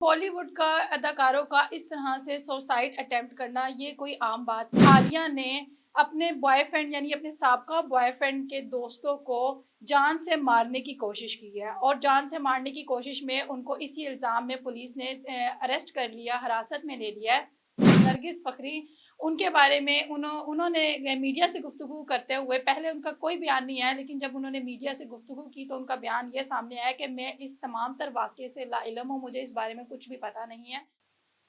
बॉली would का अदाकारों का इस तरह से सुसाइड अटेम्प्ट करना ये कोई आम बात नहीं। आलिया ने अपने बॉयफ्रेंड यानी अपने साबका बॉयफ्रेंड के दोस्तों को जान से मारने की कोशिश की है और जान से मारने की कोशिश में उनको इसी इल्ज़ाम में पुलिस ने अरेस्ट कर लिया, हिरासत में ले लिया है। नरगिस फ़खरी उनके बारे में उन्होंने मीडिया से गुफ्तगू करते हुए, पहले उनका कोई बयान नहीं आया, लेकिन जब उन्होंने मीडिया से गुफ्तगू की तो उनका बयान ये सामने आया कि मैं इस तमाम तर वाक़ये से लाइलम हूँ, मुझे इस बारे में कुछ भी पता नहीं है।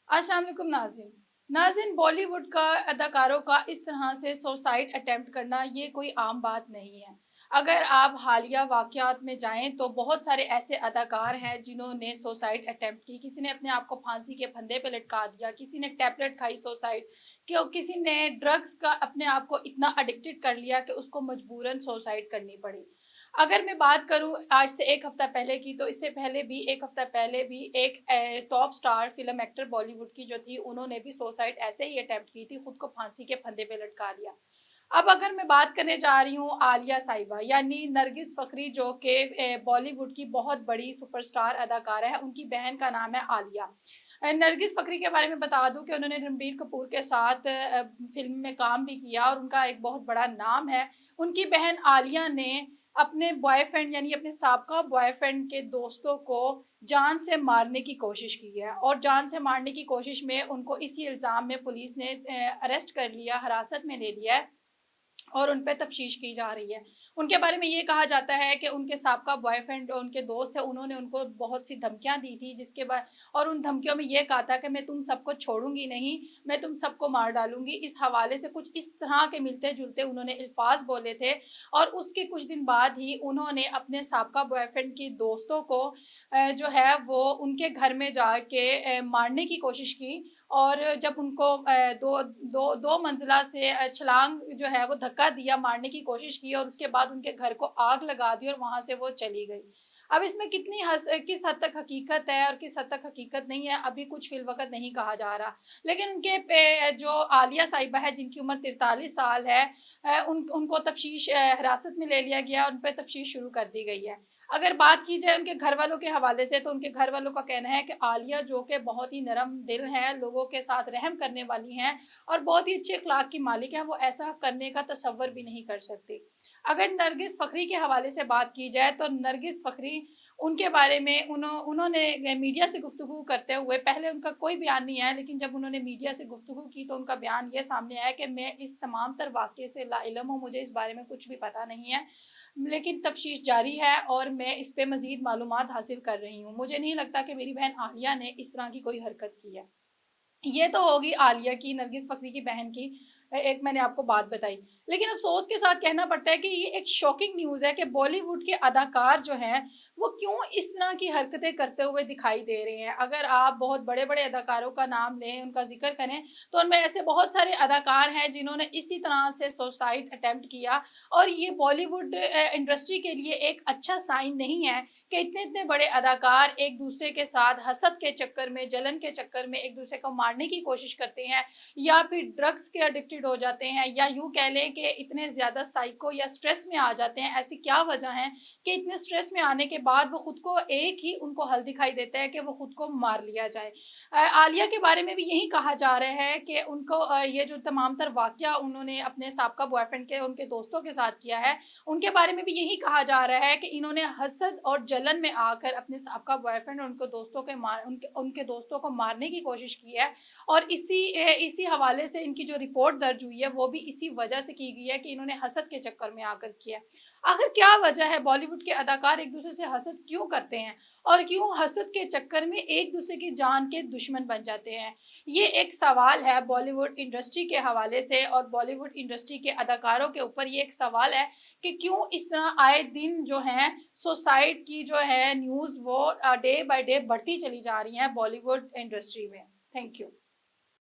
अस्सलाम वालेकुम नाज़रीन। नाज़रीन, बॉलीवुड का अदाकारों का इस तरह से सुसाइड अटेम्प्ट करना ये कोई आम बात नहीं है। अगर आप हालिया वाक़यात में जाएँ तो बहुत सारे ऐसे अदाकार हैं जिन्होंने सुसाइड अटेम्प्ट की। किसी ने अपने आप को फांसी के फंदे पे लटका दिया, किसी ने टैबलेट खाई सुसाइड, किसी ने ड्रग्स का अपने आप को इतना एडिक्टेड कर लिया कि उसको मजबूरन सुसाइड करनी पड़ी। अगर मैं बात करूँ आज से 1 हफ़्ता पहले की, तो इससे पहले भी 1 हफ़्ता पहले भी एक top star film actor Bollywood की जो थी, उन्होंने भी सुसाइड ऐसे ही अटेम्प्ट की थी, खुद को फांसी के फंदे पे लटका लिया। अब अगर मैं बात करने जा रही हूँ आलिया साहिबा यानी नरगिस फ़खरी, जो कि बॉलीवुड की बहुत बड़ी सुपरस्टार अदाकारा है, उनकी बहन का नाम है आलिया। नरगिस फ़खरी के बारे में बता दूँ कि उन्होंने रणबीर कपूर के साथ फ़िल्म में काम भी किया और उनका एक बहुत बड़ा नाम है। उनकी बहन आलिया ने अपने बॉयफ्रेंड यानी अपने साबका बॉयफ्रेंड के दोस्तों को जान से मारने की कोशिश की है और जान से मारने की कोशिश में उनको इसी इल्ज़ाम में पुलिस ने अरेस्ट कर लिया, हिरासत में ले लिया है और उन पे तफ्तीश की जा रही है। उनके बारे में ये कहा जाता है कि उनके साबका बॉयफ्रेंड जो उनके दोस्त हैं, उन्होंने उनको बहुत सी धमकियाँ दी थी, जिसके बाद और उन धमकियों में ये कहा था कि मैं तुम सबको छोड़ूँगी नहीं, मैं तुम सबको मार डालूँगी। इस हवाले से कुछ इस तरह के मिलते-जुलते उन्होंने अल्फ़ाज़ बोले थे और उसके कुछ दिन बाद ही उन्होंने अपने साबका बॉयफ्रेंड के दोस्तों को जो है वो उनके घर में जाके मारने की कोशिश की और जब उनको दो मंजिला से छलांग जो है वो धक्का दिया, मारने की कोशिश की और उसके बाद उनके घर को आग लगा दी और वहाँ से वो चली गई। अब इसमें किस हद तक हकीकत है और किस हद तक हकीकत नहीं है, अभी कुछ फ़िलवक़्त नहीं कहा जा रहा। लेकिन उनके पे जो आलिया साहिबा है, जिनकी उम्र 43 साल है, उनको तफ़्तीश हिरासत में ले लिया गया और उन पे तफ़्तीश शुरू कर दी गई है। अगर बात की जाए उनके घरवालों के हवाले से, तो उनके घरवालों का कहना है कि आलिया जो कि बहुत ही नरम दिल हैं, लोगों के साथ रहम करने वाली हैं और बहुत ही अच्छे अखलाक की मालिक हैं, वो ऐसा करने का तसव्वुर भी नहीं कर सकती। अगर नरगिस फ़खरी के हवाले से बात की जाए तो नरगिस फ़खरी उनके बारे में उन्होंने मीडिया से गुफ्तगू करते हुए, पहले उनका कोई बयान नहीं आया, लेकिन जब उन्होंने मीडिया से गुफ्तगू की तो उनका बयान ये सामने आया कि मैं इस तमाम तर वाक़ये से लाइलम हूँ, मुझे इस बारे में कुछ भी पता नहीं है। लेकिन तफ्तीश जारी है और मैं इस पे मज़ीद मालूमात हासिल कर रही हूँ। मुझे नहीं लगता कि मेरी बहन आलिया ने इस तरह की कोई हरकत की है। ये तो होगी आलिया की, नरगिस फ़खरी की बहन की एक मैंने आपको बात बताई। लेकिन अफ़सोस के साथ कहना पड़ता है कि ये एक शॉकिंग न्यूज़ है कि बॉलीवुड के अदाकार जो हैं, वो क्यों इस तरह की हरकतें करते हुए दिखाई दे रहे हैं। अगर आप बहुत बड़े-बड़े अदाकारों का नाम लें, उनका ज़िक्र करें, तो उनमें ऐसे बहुत सारे अदाकार हैं जिन्होंने इसी तरह से सुसाइड अटेम्प्ट किया और ये बॉलीवुड इंडस्ट्री के लिए एक अच्छा साइन नहीं है कि इतने-इतने बड़े अदाकार एक-दूसरे के साथ हसद के चक्कर में, जलन के चक्कर में एक-दूसरे को मारने की कोशिश करते हैं या फिर ड्रग्स के एडिक्टेड हो जाते हैं या यूँ कह लें कि इतने ज़्यादा साइको या स्ट्रेस में आ जाते हैं। ऐसी क्या वजह है कि इतने स्ट्रेस में आने के बाद वो खुद को एक ही उनको हल दिखाई देता है कि वो खुद को मार लिया जाए। आलिया के बारे में भी यही कहा जा रहा है कि उनको ये जो तमाम तर वाक़या उन्होंने अपने साबका बॉयफ्रेंड के उनके दोस्तों के साथ किया है, उनके बारे में भी यही कहा जा रहा है कि इन्होंने हसद और जलन में आकर अपने साबका बॉयफ्रेंड और उनके दोस्तों को मारने की कोशिश की है और इसी हवाले से इनकी जो रिपोर्ट दर्ज हुई है, वो भी इसी वजह से की गई है कि इन्होंने हसद के चक्कर में आकर किया है। आखिर क्या वजह है, बॉलीवुड के अदाकार एक-दूसरे से हसद क्यों करते हैं और क्यों हसद के चक्कर में एक-दूसरे की जान के दुश्मन बन जाते हैं? ये एक सवाल है बॉलीवुड इंडस्ट्री के हवाले से और बॉलीवुड इंडस्ट्री के अदाकारों के ऊपर ये एक सवाल है कि क्यों इस तरह आए दिन जो हैं सुसाइड की जो है न्यूज़ वो डे बाय डे बढ़ती चली जा रही हैं बॉलीवुड इंडस्ट्री में। Thank you.